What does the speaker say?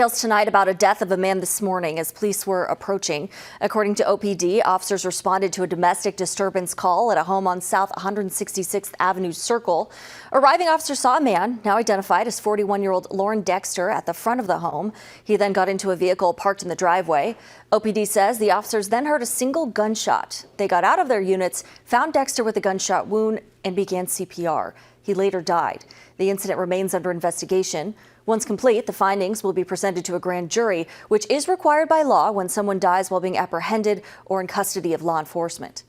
Details tonight about a death of a man this morning as police were approaching. According to OPD, officers responded to a domestic disturbance call at a home on South 166th Avenue Circle. Arriving officers saw a man, now identified as 41-year-old Lauren Dexter, at the front of the home. He then got into a vehicle parked in the driveway. OPD says the officers then heard a single gunshot. They got out of their units, found Dexter with a gunshot wound, and began CPR. He later died. The incident remains under investigation. Once complete, the findings will be presented to a grand jury, which is required by law when someone dies while being apprehended or in custody of law enforcement.